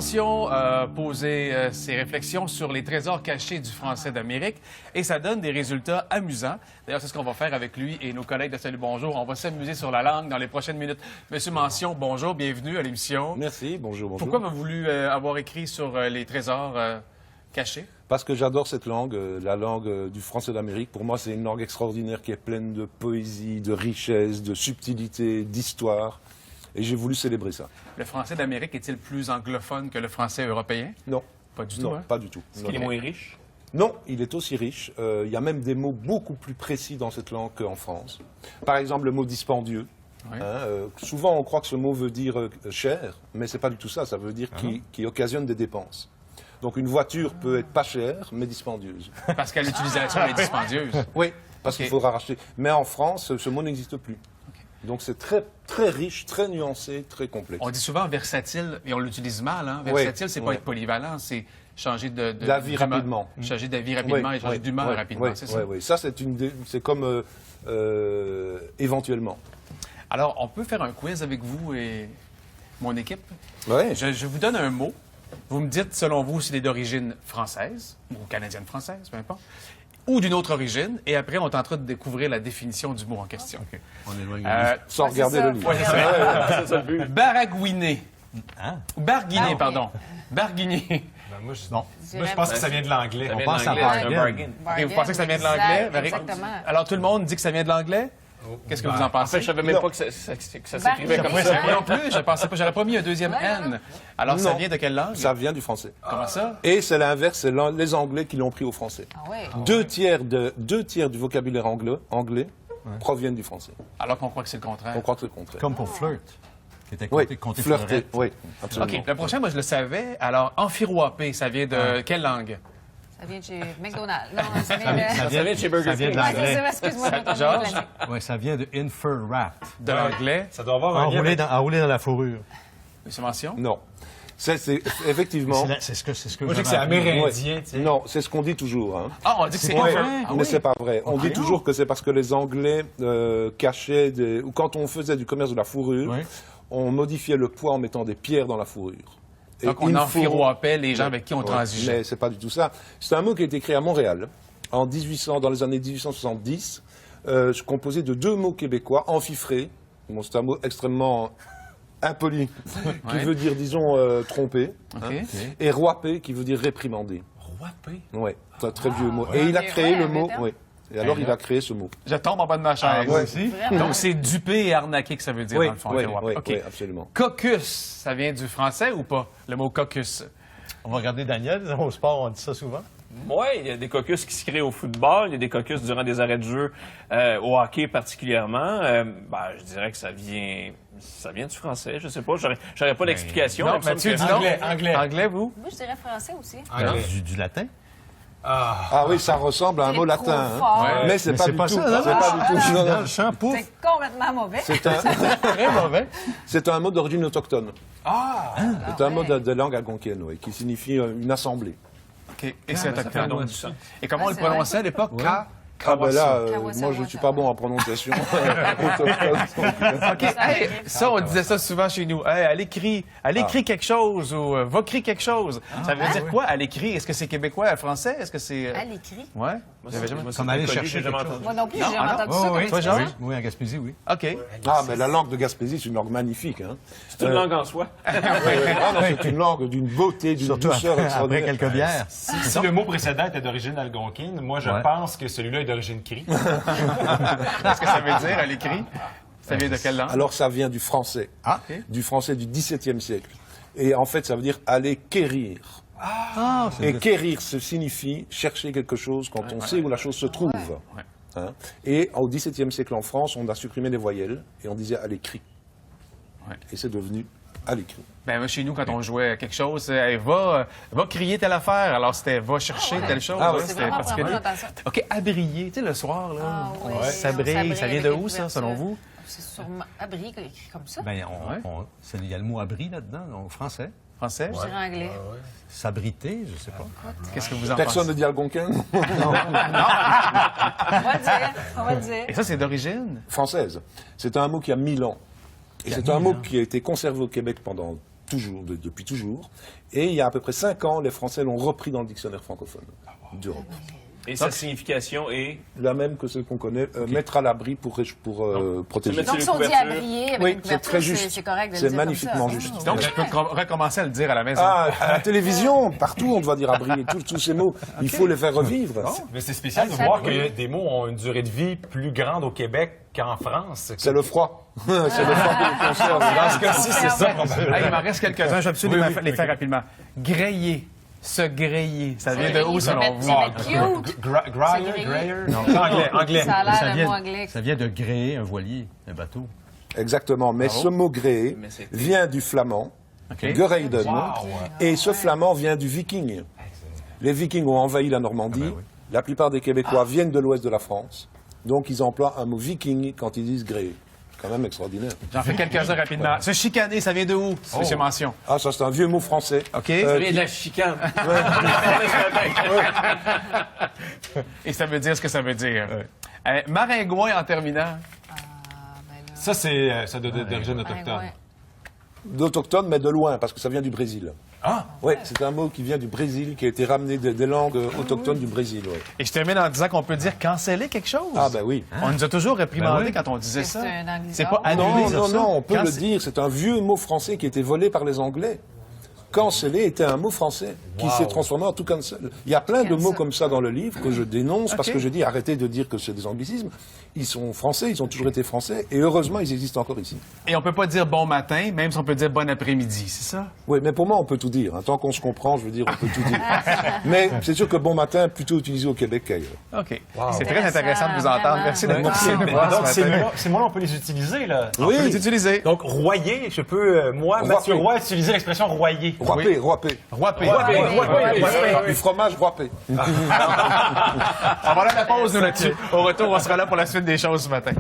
Mention a posé ses réflexions sur les trésors cachés du français d'Amérique et ça donne des résultats amusants. D'ailleurs, c'est ce qu'on va faire avec lui et nos collègues de Salut Bonjour. On va s'amuser sur la langue dans les prochaines minutes. Monsieur Mention, bonjour, bienvenue à l'émission. Merci, bonjour, bonjour. Pourquoi avez-vous voulu avoir écrit sur les trésors cachés? Parce que j'adore cette langue, la langue du français d'Amérique. Pour moi, c'est une langue extraordinaire qui est pleine de poésie, de richesse, de subtilité, d'histoire. Et j'ai voulu célébrer ça. Le français d'Amérique est-il plus anglophone que le français européen? Non. Pas du tout, Non, hein? pas du tout. Est-ce qu'il est moins riche? Non, il est aussi riche. Il y a même des mots beaucoup plus précis dans cette langue qu'en France. Par exemple, le mot dispendieux. Oui. Souvent, on croit que ce mot veut dire cher, mais c'est pas du tout ça. Ça veut dire qui occasionne des dépenses. Donc une voiture peut être pas chère, mais dispendieuse. Parce qu'à l'utilisation, elle est dispendieuse. Oui, parce qu'il faudra racheter. Mais en France, ce mot n'existe plus. Donc c'est très, très riche, très nuancé, très complexe. On dit souvent versatile, et on l'utilise mal. Hein? Versatile, c'est pas être polyvalent, c'est changer d'avis rapidement. Changer d'avis rapidement et changer d'humeur rapidement, c'est ça? Oui, ça c'est comme éventuellement. Alors, on peut faire un quiz avec vous et mon équipe. Oui. Je vous donne un mot. Vous me dites, selon vous, s'il est d'origine française, ou canadienne-française, peu importe, ou d'une autre origine, et après, on tentera de découvrir la définition du mot en question. Okay. On est loin sans regarder le livre. Ouais, c'est ça le but. Baragouiner. Hein? Barguiner, pardon. Barguiner. Ben, moi, je pense que ça vient de l'anglais. On pense à bargain. Et vous pensez que ça vient de l'anglais? Exactement. Alors, tout le monde dit que ça vient de l'anglais? Qu'est-ce que vous en pensez? En fait, je savais même pas que ça s'écrivait comme ça. Moi non plus, je pensais pas. J'aurais pas mis un deuxième N. Alors, ça Non. vient de quelle langue? Ça vient du français. Comment ça? Et c'est l'inverse, c'est les Anglais qui l'ont pris au français. Ah ouais. Deux tiers du vocabulaire anglais proviennent du français. Alors qu'on croit que c'est le contraire. On croit que c'est le contraire. Comme pour flirt. Qui était Oui, compté flirter, oui, absolument. OK, le prochain, moi, je le savais. Alors, enfiroiper, ça vient de quelle langue? Ça vient de chez McDonald's. Non, ça vient de... Ça vient de chez Burger Ça vient King. de Ouais, c'est l'anglais. ça, excuse-moi, je me trompe Georges? de classique. Oui, ça vient de infer wrap. De l'anglais. Ça doit avoir un lien avec... Enroulé dans la fourrure. Monsieur Mention? Non. C'est effectivement... C'est ce que Moi, je sais que j'avais c'est appris. amérindien, tu sais. Non, c'est ce qu'on dit toujours. Hein. Ah, on dit que c'est Ouais, infer. Ah mais oui? c'est pas vrai. On dit toujours que c'est parce que les Anglais cachaient ou quand on faisait du commerce de la fourrure, Oui. on modifiait le poids en mettant des pierres dans la fourrure. Et Donc, on enfiroipait les gens avec qui on transigeait. Mais c'est pas du tout ça. C'est un mot qui a été créé à Montréal dans les années 1870, composé de deux mots québécois, enfifré. Bon, c'est un mot extrêmement impoli, qui Ouais. veut dire, disons, tromper, OK. et roipé, qui veut dire réprimander. Roipé. Oui, c'est un très vieux mot. Et il a créé le mot. Oui. Et alors, il a créé ce mot. Je tombe en bas de ma chaise. Ah, moi aussi. Donc, c'est duper et arnaquer que ça veut dire, Oui, dans le fond. oui, enfiroiper. oui, OK. oui, absolument. Caucus, ça vient du français ou pas? Le mot caucus. On va regarder Daniel. Au sport, on dit ça souvent. Oui, il y a des caucus qui se créent au football, il y a des caucus durant des arrêts de jeu, au hockey particulièrement. Je dirais que ça vient du français, je sais pas, j'aurais pas d'explication. Non, Il me semble Mathieu que- dit non. Anglais. Anglais, vous? Moi, je dirais français aussi. Anglais. Du latin. Ah oui, ça ressemble à un mot C'est latin. trop hein. fort. Ouais. Mais c'est pas, du tout. ça, non? C'est pas du tout. Non, non. Dans le champ, pouf. C'est complètement mauvais. Très mauvais. C'est un mot d'origine autochtone. C'est un mot ouais. de langue algonquienne, oui, qui signifie une assemblée. OK. Et c'est autochtone. donc du sens. Et comment on le c'est vrai. prononçait à l'époque? Ah ben là, Kawasa, moi je ne suis pas bon en prononciation. Autochtone. OK. Hey, ça, on disait ça souvent chez nous. Hey, elle écrit quelque chose ou va écrire quelque chose. Ça veut dire quoi, elle écrit? Est-ce que c'est québécois, français? Est-ce que c'est... À l'écrit. Ouais? Moi, J'avais jamais... Comme aller connu, chercher j'ai jamais quelque entendu. Moi non plus, j'ai Non, jamais ah entendu non? ça. Oui, comme ça. oui, en Gaspésie, oui. OK. Ah, mais la langue de Gaspésie, c'est une langue magnifique. Hein. C'est une langue en soi. Ah non, c'est une langue d'une beauté, d'une Surtout douceur après extraordinaire. quelques bières. Si le mot précédent était d'origine algonquine, moi, je Ouais. pense que celui-là est d'origine cri. Qu'est-ce que ça veut dire, elle écrit? Ça vient de quelle langue? Alors ça vient du français, Ah, du français du XVIIe siècle. Et en fait, ça veut dire aller quérir. ah, Et quérir, ça signifie chercher quelque chose quand on sait où la chose se trouve. Hein. Et au XVIIe siècle en France, on a supprimé les voyelles et on disait à l'écrit. Ouais. Et c'est devenu à l'écrit. Ben, moi, chez nous, quand on jouait à quelque chose, hey, va crier telle affaire. Alors, c'était va chercher telle chose. Ah hein, ouais. C'est c'était vraiment, particulier. vraiment attention. OK, abrier, tu sais, le soir, là. Ah oui, Ça on brille. s'abrille Ça vient de avec où, une ça, selon couverture. vous? C'est sûrement abri, écrit comme ça. ben, Ouais. il y a le mot abri là-dedans, donc français. Français? Je dirais anglais. S'abriter, je sais pas. Qu'est-ce que vous en Personne ne pensez? dit algonquin On va le dire. Et ça, c'est d'origine? française. C'est un mot qui a 1000 ans. Et c'est un mot qui a été conservé au Québec pendant depuis toujours. Et il y a à peu près 5 ans, les Français l'ont repris dans le dictionnaire francophone d'Europe. Et sa signification est... La même que celle qu'on connaît, mettre à l'abri pour protéger. mettre Donc, si on dit couverture. abrier avec Oui, une c'est couverture, très juste. c'est correct de le C'est dire magnifiquement comme ça. juste. Donc, je peux recommencer à le dire à la maison. Ah, à la télévision, partout, on doit dire abri. Tous ces mots, il faut les faire revivre. Mais c'est spécial de voir que des mots ont une durée de vie plus grande au Québec qu'en France. C'est le froid. C'est le froid qui les conserve. Dans ce cas-ci, c'est ça, probablement. Hey, il m'en reste quelques-uns, je vais absolument les faire rapidement. Grayer. Se grayer. Ça vient de où, selon vous? C'est cute. Gryer, Grayer? Non, anglais. Ça a Ça l'air le mot anglais. vient, ça vient de gréer un voilier, un bateau. Exactement. Mais ce mot gréé Mais c'était- vient du flamand, Gereiden. Et ce flamand vient du viking. Les vikings ont envahi la Normandie. Ah ben oui. La plupart des Québécois viennent de l'ouest de la France. Donc, ils emploient un mot viking quand ils disent gréé. Quand même extraordinaire. J'en fais quelques-uns rapidement. Se chicaner, ça vient de où, Monsieur Mention? Ah, ça, c'est un vieux mot français. OK. Ça vient de la chicane. Et ça veut dire ce que ça veut dire. Maringouin, en terminant. Ça, c'est d'origine autochtone. Ouais. D'autochtone, mais de loin, parce que ça vient du Brésil. Ah! Oui, c'est un mot qui vient du Brésil, qui a été ramené des langues autochtones du Brésil. Ouais. Et je termine en disant qu'on peut dire canceller quelque chose. Ah, ben oui. On nous a toujours réprimandé Ben oui. quand on disait C'est ça. un anglicisme. C'est pas Non, annulé, non, ça. non, on peut Quand le c'est- dire. C'est un vieux mot français qui a été volé par les Anglais. Canceller était un mot français qui s'est transformé en to cancel. Il y a plein de mots comme ça dans le livre que je dénonce parce que je dis arrêtez de dire que c'est des anglicismes. Ils sont français, ils ont toujours été français et heureusement ils existent encore ici. Et on peut pas dire bon matin, même si on peut dire bon après-midi, c'est ça? Oui, mais pour moi on peut tout dire. Hein. Tant qu'on se comprend, je veux dire, on peut tout dire. Mais c'est sûr que bon matin est plutôt utilisé au Québec qu'ailleurs. OK. C'est très intéressant de vous entendre. Vraiment. Merci d'être passé nous Mais voir donc, ce ces matin. mots-là, ces mots-là, on peut les utiliser, là. On peut les utiliser. Donc, royer, je peux, moi, Royer. Mathieu Roy, utiliser l'expression royer. Roipé, roipé. Roipé. Du fromage roipé. On va aller à la pause, nous, là-dessus. Au retour, on sera là pour la suite des choses ce matin.